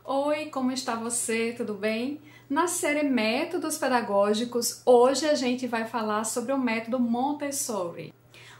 Oi, como está você? Tudo bem? Na série Métodos Pedagógicos, hoje a gente vai falar sobre o método Montessori.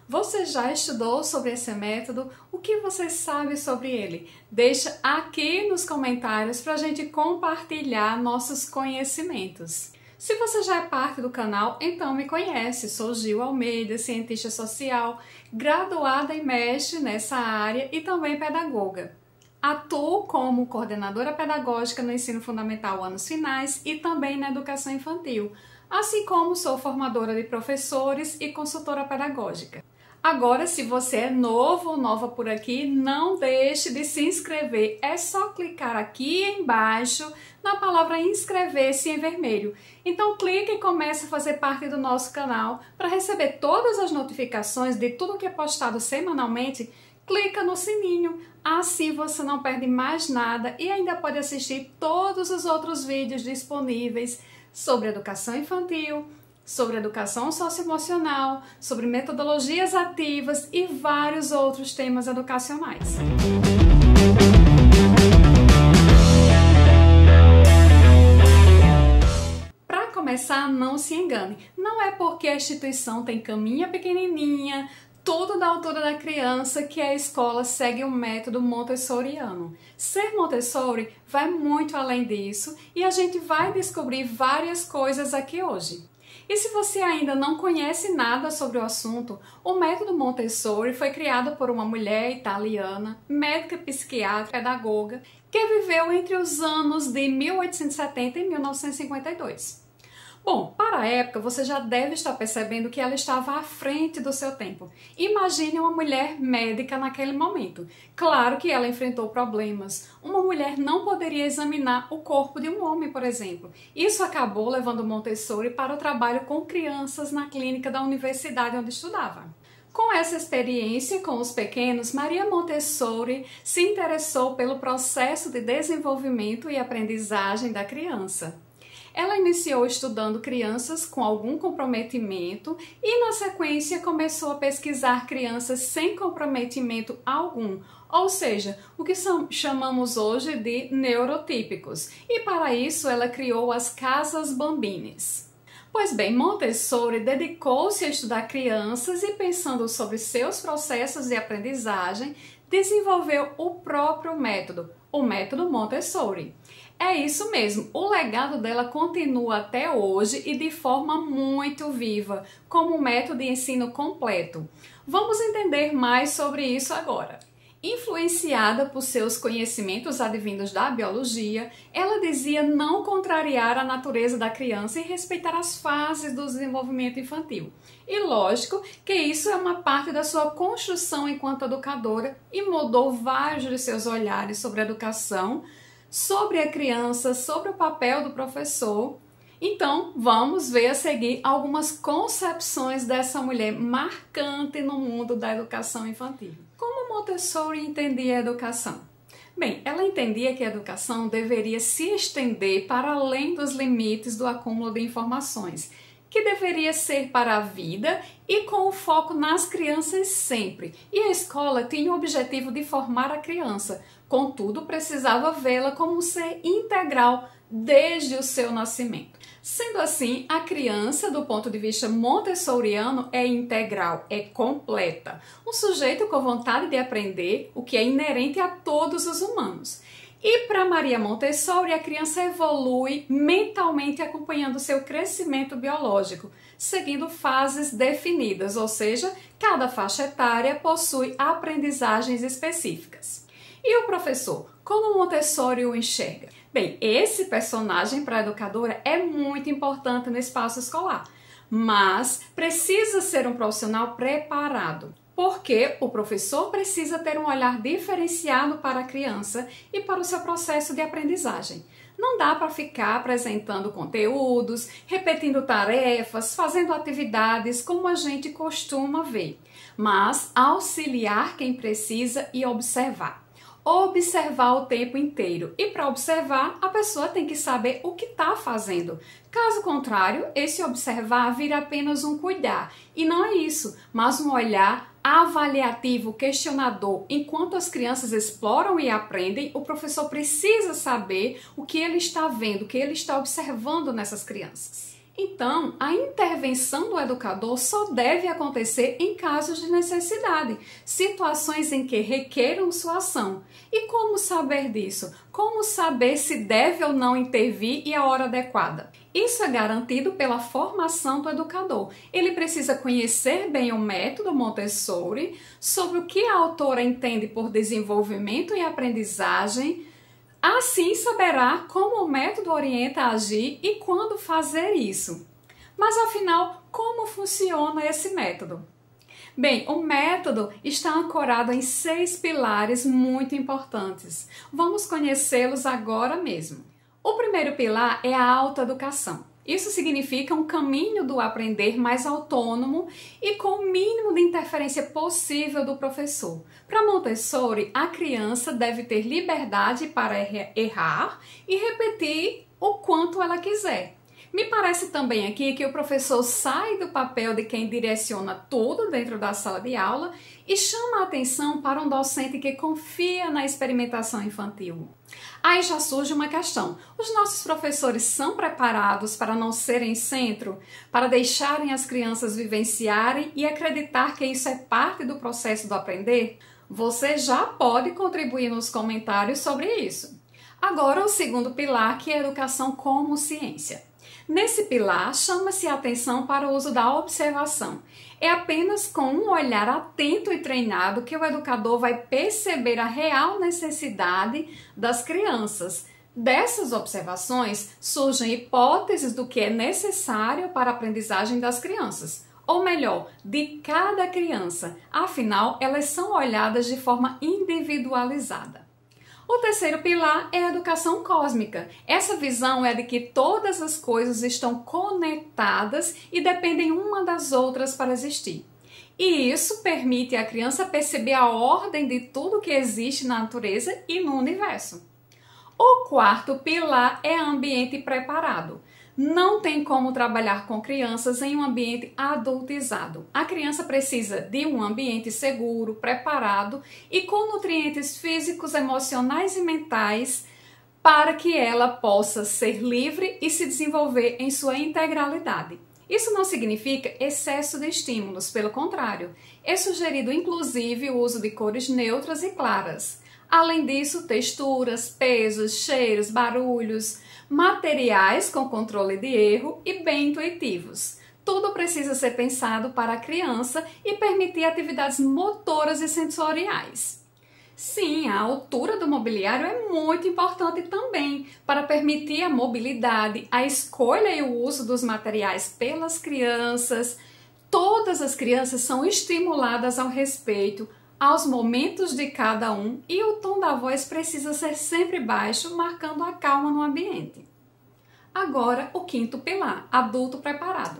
Você já estudou sobre esse método? O que você sabe sobre ele? Deixa aqui nos comentários para a gente compartilhar nossos conhecimentos. Se você já é parte do canal, então me conhece. Sou Gil Almeida, cientista social, graduada em mestre nessa área e também pedagoga. Atuo como coordenadora pedagógica no ensino fundamental anos finais e também na educação infantil, assim como sou formadora de professores e consultora pedagógica. Agora, se você é novo ou nova por aqui, não deixe de se inscrever. É só clicar aqui embaixo na palavra inscrever-se em vermelho. Então clique e comece a fazer parte do nosso canal para receber todas as notificações de tudo que é postado semanalmente. Clica no sininho, assim você não perde mais nada e ainda pode assistir todos os outros vídeos disponíveis sobre educação infantil, sobre educação socioemocional, sobre metodologias ativas e vários outros temas educacionais. Para começar, não se engane, não é porque a instituição tem caminha pequenininha, tudo da altura da criança, que a escola segue o método montessoriano. Ser Montessori vai muito além disso e a gente vai descobrir várias coisas aqui hoje. E se você ainda não conhece nada sobre o assunto, o método Montessori foi criado por uma mulher italiana, médica, psiquiatra, pedagoga, que viveu entre os anos de 1870 e 1952. Bom, para a época, você já deve estar percebendo que ela estava à frente do seu tempo. Imagine uma mulher médica naquele momento. Claro que ela enfrentou problemas. Uma mulher não poderia examinar o corpo de um homem, por exemplo. Isso acabou levando Montessori para o trabalho com crianças na clínica da universidade onde estudava. Com essa experiência com os pequenos, Maria Montessori se interessou pelo processo de desenvolvimento e aprendizagem da criança. Ela iniciou estudando crianças com algum comprometimento e, na sequência, começou a pesquisar crianças sem comprometimento algum, ou seja, o que chamamos hoje de neurotípicos. E, para isso, ela criou as Casas Bambines. Pois bem, Montessori dedicou-se a estudar crianças e, pensando sobre seus processos de aprendizagem, desenvolveu o próprio método, o método Montessori. É isso mesmo, o legado dela continua até hoje e de forma muito viva, como um método de ensino completo. Vamos entender mais sobre isso agora. Influenciada por seus conhecimentos advindos da biologia, ela dizia não contrariar a natureza da criança e respeitar as fases do desenvolvimento infantil. E lógico que isso é uma parte da sua construção enquanto educadora e mudou vários de seus olhares sobre a educação, sobre a criança, sobre o papel do professor. Então, vamos ver a seguir algumas concepções dessa mulher marcante no mundo da educação infantil. Como Montessori entendia a educação? Bem, ela entendia que a educação deveria se estender para além dos limites do acúmulo de informações, que deveria ser para a vida e com o foco nas crianças sempre. E a escola tinha o objetivo de formar a criança, contudo precisava vê-la como um ser integral desde o seu nascimento. Sendo assim, a criança, do ponto de vista montessoriano, é integral, é completa. Um sujeito com vontade de aprender, o que é inerente a todos os humanos. E para Maria Montessori, a criança evolui mentalmente acompanhando seu crescimento biológico, seguindo fases definidas, ou seja, cada faixa etária possui aprendizagens específicas. E o professor, como Montessori o enxerga? Bem, esse personagem para a educadora é muito importante no espaço escolar, mas precisa ser um profissional preparado. Porque o professor precisa ter um olhar diferenciado para a criança e para o seu processo de aprendizagem. Não dá para ficar apresentando conteúdos, repetindo tarefas, fazendo atividades como a gente costuma ver, mas auxiliar quem precisa e observar. Observar o tempo inteiro. E para observar, a pessoa tem que saber o que está fazendo. Caso contrário, esse observar vira apenas um cuidar. E não é isso, mas um olhar avaliativo, questionador, enquanto as crianças exploram e aprendem, o professor precisa saber o que ele está vendo, o que ele está observando nessas crianças. Então, a intervenção do educador só deve acontecer em casos de necessidade, situações em que requeram sua ação. E como saber disso? Como saber se deve ou não intervir e a hora adequada? Isso é garantido pela formação do educador. Ele precisa conhecer bem o método Montessori, sobre o que a autora entende por desenvolvimento e aprendizagem. Assim saberá como o método orienta a agir e quando fazer isso. Mas afinal, como funciona esse método? Bem, o método está ancorado em 6 pilares muito importantes. Vamos conhecê-los agora mesmo. O primeiro pilar é a autoeducação. Isso significa um caminho do aprender mais autônomo e com o mínimo de interferência possível do professor. Para Montessori, a criança deve ter liberdade para errar e repetir o quanto ela quiser. Me parece também aqui que o professor sai do papel de quem direciona tudo dentro da sala de aula e chama a atenção para um docente que confia na experimentação infantil. Aí já surge uma questão: os nossos professores são preparados para não serem centro, para deixarem as crianças vivenciarem e acreditar que isso é parte do processo do aprender? Você já pode contribuir nos comentários sobre isso. Agora, o segundo pilar, que é a educação como ciência. Nesse pilar, chama-se a atenção para o uso da observação. É apenas com um olhar atento e treinado que o educador vai perceber a real necessidade das crianças. Dessas observações, surgem hipóteses do que é necessário para a aprendizagem das crianças. Ou melhor, de cada criança. Afinal, elas são olhadas de forma individualizada. O terceiro pilar é a educação cósmica. Essa visão é de que todas as coisas estão conectadas e dependem uma das outras para existir. E isso permite à criança perceber a ordem de tudo que existe na natureza e no universo. O quarto pilar é ambiente preparado. Não tem como trabalhar com crianças em um ambiente adultizado. A criança precisa de um ambiente seguro, preparado e com nutrientes físicos, emocionais e mentais para que ela possa ser livre e se desenvolver em sua integralidade. Isso não significa excesso de estímulos, pelo contrário, é sugerido inclusive o uso de cores neutras e claras. Além disso, texturas, pesos, cheiros, barulhos, materiais com controle de erro e bem intuitivos. Tudo precisa ser pensado para a criança e permitir atividades motoras e sensoriais. Sim, a altura do mobiliário é muito importante também para permitir a mobilidade, a escolha e o uso dos materiais pelas crianças. Todas as crianças são estimuladas ao respeito, aos momentos de cada um, e o tom da voz precisa ser sempre baixo, marcando a calma no ambiente. Agora, o quinto pilar, adulto preparado.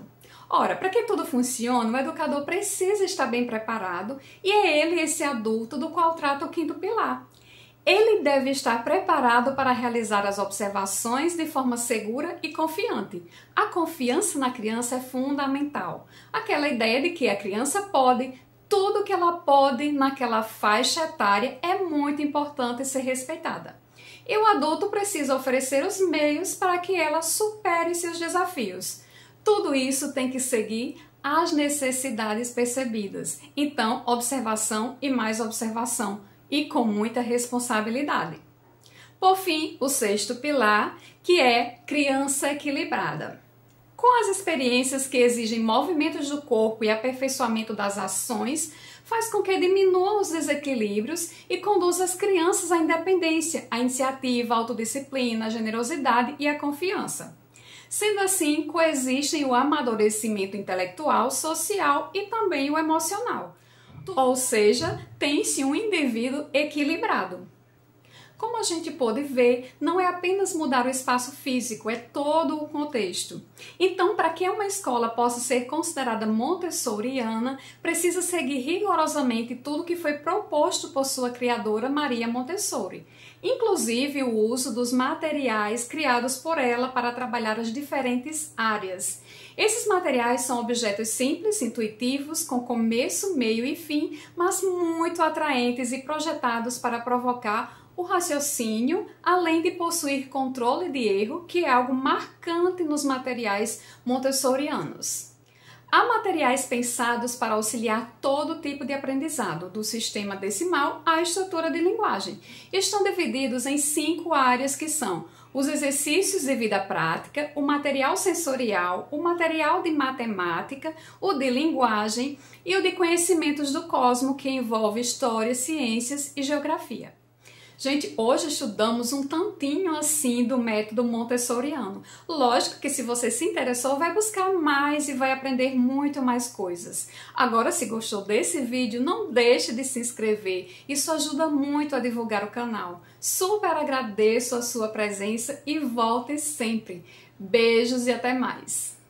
Ora, para que tudo funcione, o educador precisa estar bem preparado e é ele, esse adulto, do qual trata o quinto pilar. Ele deve estar preparado para realizar as observações de forma segura e confiante. A confiança na criança é fundamental. Aquela ideia de que a criança pode, tudo que ela pode naquela faixa etária é muito importante ser respeitada. E o adulto precisa oferecer os meios para que ela supere seus desafios. Tudo isso tem que seguir as necessidades percebidas. Então, observação e mais observação, e com muita responsabilidade. Por fim, o sexto pilar, que é criança equilibrada. Com as experiências que exigem movimentos do corpo e aperfeiçoamento das ações, faz com que diminuam os desequilíbrios e conduza as crianças à independência, à iniciativa, à autodisciplina, à generosidade e à confiança. Sendo assim, coexistem o amadurecimento intelectual, social e também o emocional. Ou seja, tem-se um indivíduo equilibrado. Como a gente pôde ver, não é apenas mudar o espaço físico, é todo o contexto. Então, para que uma escola possa ser considerada montessoriana, precisa seguir rigorosamente tudo que foi proposto por sua criadora, Maria Montessori, inclusive o uso dos materiais criados por ela para trabalhar as diferentes áreas. Esses materiais são objetos simples, intuitivos, com começo, meio e fim, mas muito atraentes e projetados para provocar o raciocínio, além de possuir controle de erro, que é algo marcante nos materiais montessorianos. Há materiais pensados para auxiliar todo tipo de aprendizado, do sistema decimal à estrutura de linguagem. Estão divididos em 5 áreas que são os exercícios de vida prática, o material sensorial, o material de matemática, o de linguagem e o de conhecimentos do cosmos, que envolve história, ciências e geografia. Gente, hoje estudamos um tantinho assim do método montessoriano. Lógico que se você se interessou, vai buscar mais e vai aprender muito mais coisas. Agora, se gostou desse vídeo, não deixe de se inscrever. Isso ajuda muito a divulgar o canal. Super agradeço a sua presença e volte sempre. Beijos e até mais!